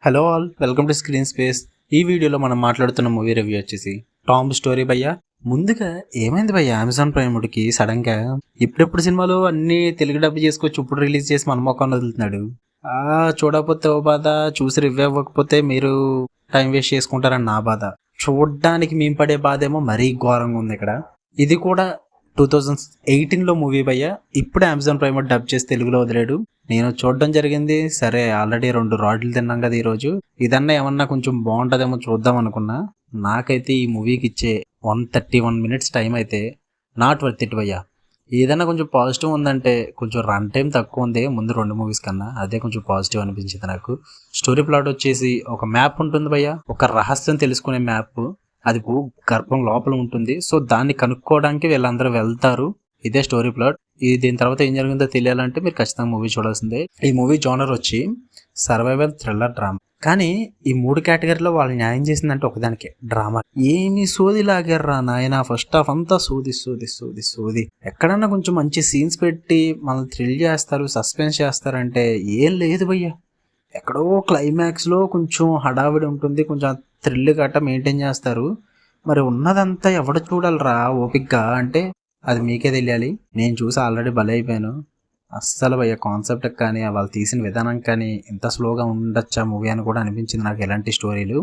Hello all, welcome to screen space. ఈ వీడియోలో మనం మాట్లాడుతున్న మూవీ రివ్యూ వచ్చేసి టామ్ స్టోరీ భయ్యా. ముందుగా ఏమైంది భయ్యా, అమెజాన్ ప్రైమ్కి సడన్ గా ఇప్పుడెప్పుడు సినిమాలు అన్ని తెలుగు డబ్బు చేసుకొచ్చి ఇప్పుడు రిలీజ్ చేసి మన మొక్కను వదులుతున్నాడు. చూడకపోతే ఓ బాధ, చూసి రివ్యూ అవ్వకపోతే మీరు టైం వేస్ట్ చేసుకుంటారని నా బాధ. చూడ్డానికి మేము పడే బాధ ఏమో మరీ ఘోరంగా ఉంది ఇక్కడ. ఇది కూడా 2018లో మూవీ భయ్యా. ఇప్పుడే అమెజాన్ ప్రైమ్ డబ్ చేసి తెలుగులో వదిలేడు. నేను చూడడం జరిగింది. సరే, ఆల్రెడీ 2 రాడ్లు తిన్నాం కదా ఈరోజు, ఇదన్నా ఏమన్నా కొంచెం బాగుంటుందేమో చూద్దాం అనుకున్నా. నాకైతే ఈ మూవీకి ఇచ్చే 131 minutes టైం అయితే నాట్ వర్త్ ఇట్ భయ్యా. ఏదన్నా కొంచెం పాజిటివ్ ఉందంటే కొంచెం రన్ టైం తక్కువ ఉంది ముందు 2 మూవీస్ కన్నా, అదే కొంచెం పాజిటివ్ అనిపించింది నాకు. స్టోరీ ప్లాట్ వచ్చేసి ఒక మ్యాప్ ఉంటుంది భయ్యా, ఒక రహస్యం తెలుసుకునే మ్యాప్. అది గర్భం లోపల ఉంటుంది. సో దాన్ని కనుక్కోవడానికి వీళ్ళందరూ వెళ్తారు. ఇదే స్టోరీ ప్లాట్. దీని తర్వాత ఏం జరిగిందో తెలియాలంటే మీరు ఖచ్చితంగా మూవీ చూడాల్సిందే. ఈ మూవీ జోనర్ వచ్చి సర్వైవల్, థ్రిల్లర్, డ్రామా. కానీ ఈ 3 కేటగిరీలో వాళ్ళు న్యాయం చేసిందంటే ఒకదానికి డ్రామా. ఏమి సోది లాగారా నాయన, ఫస్ట్ హాఫ్ అంతా సోది సోది సోది సోది. ఎక్కడన్నా కొంచెం మంచి సీన్స్ పెట్టి మనల్ని థ్రిల్ చేస్తారు, సస్పెన్స్ చేస్తారంటే ఏం లేదు భయ్యా. ఎక్కడో క్లైమాక్స్లో కొంచెం హడావిడి ఉంటుంది, కొంచెం థ్రిల్ గట్ట మెయింటైన్ చేస్తారు. మరి ఉన్నదంతా ఎవడ చూడాలరా ఓపిక్గా అంటే అది మీకే తెలియాలి. నేను చూసి ఆల్రెడీ బలైపోయాను. అస్సలు భయ్య కాన్సెప్ట్ కానీ వాళ్ళు తీసిన విధానం కానీ ఇంత స్లోగా ఉండొచ్చా మూవీ అని కూడా అనిపించింది నాకు. ఎలాంటి స్టోరీలు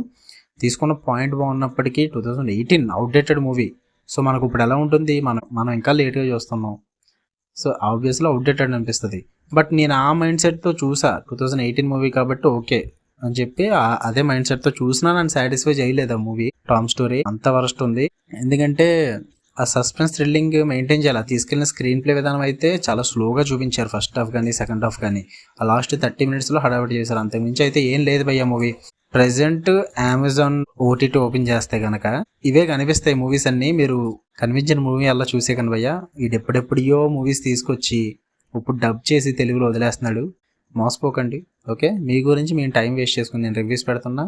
తీసుకున్న పాయింట్ బాగున్నప్పటికీ 2018 అవుట్డేటెడ్ మూవీ. సో మనకు ఇప్పుడు ఎలా ఉంటుంది, మనం ఇంకా లేట్గా చూస్తున్నాం. సో ఆబ్వియస్లీ అవుట్డేటెడ్ అనిపిస్తుంది. బట్ నేను ఆ మైండ్ సెట్తో చూసా. 2018 మూవీ కాబట్టి ఓకే అని చెప్పి అదే మైండ్ సెట్తో చూసినా నన్ను సాటిస్ఫై చేయలేదు ఆ మూవీ. టామ్ స్టోరీ అంత వరస్ట్ ఉంది. ఎందుకంటే ఆ సస్పెన్స్ థ్రిల్లింగ్ మెయింటైన్ చేయాలి. తీసుకెళ్ళిన స్క్రీన్ ప్లే విధానం అయితే చాలా స్లోగా చూపించారు. ఫస్ట్ హాఫ్ కానీ సెకండ్ హాఫ్ కానీ ఆ లాస్ట్ 30 minutesలో హడావిడి చేశారు. అంతకుమించి అయితే ఏం లేదు భయ్యా movie. Present Amazon OTT open చేస్తే కనుక ఇవే కనిపిస్తాయి మూవీస్ అన్నీ. మీరు కనిపించిన మూవీ అలా చూసే కను భయ్యా. ఎప్పుడెప్పుడో మూవీస్ తీసుకొచ్చి ఇప్పుడు డబ్ చేసి తెలుగులో వదిలేస్తున్నాడు. మోసపోకండి ఓకే. మీ గురించి మేము టైం వేస్ట్ చేసుకుని నేను రివ్యూస్ పెడుతున్నా.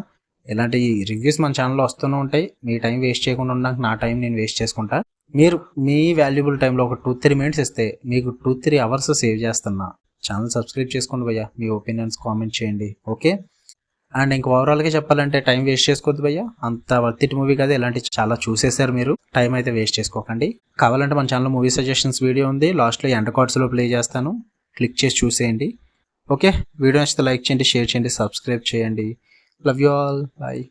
ఇలాంటి రివ్యూస్ మన ఛానల్లో వస్తూనే ఉంటాయి. మీ టైం వేస్ట్ చేయకుండా ఉండడానికి నా టైం నేను వేస్ట్ చేసుకుంటా. మీరు మీ వాల్యుబుల్ టైంలో ఒక 2-3 minutes ఇస్తే మీకు 2-3 hours సేవ్ చేస్తున్నా. ఛానల్ సబ్స్క్రైబ్ చేసుకోండి భయ్యా. మీ ఒపీనియన్స్ కామెంట్ చేయండి ఓకే. అండ్ ఇంక ఓవరాల్గా చెప్పాలంటే టైం వేస్ట్ చేసుకోవద్దు భయ్యా. అంత వర్త్ మూవీ కదా, ఇలాంటి చాలా చూసేసారు మీరు. టైం అయితే వేస్ట్ చేసుకోకండి. కావాలంటే మన ఛానల్లో మూవీ సజెషన్స్ వీడియో ఉంది, లాస్ట్లో ఎండ్ కార్డ్స్లో ప్లే చేస్తాను, క్లిక్ చేసి చూసేయండి ఓకే. వీడియో నచ్చితే లైక్ చేయండి, షేర్ చేయండి, సబ్స్క్రైబ్ చేయండి. Love you all, bye.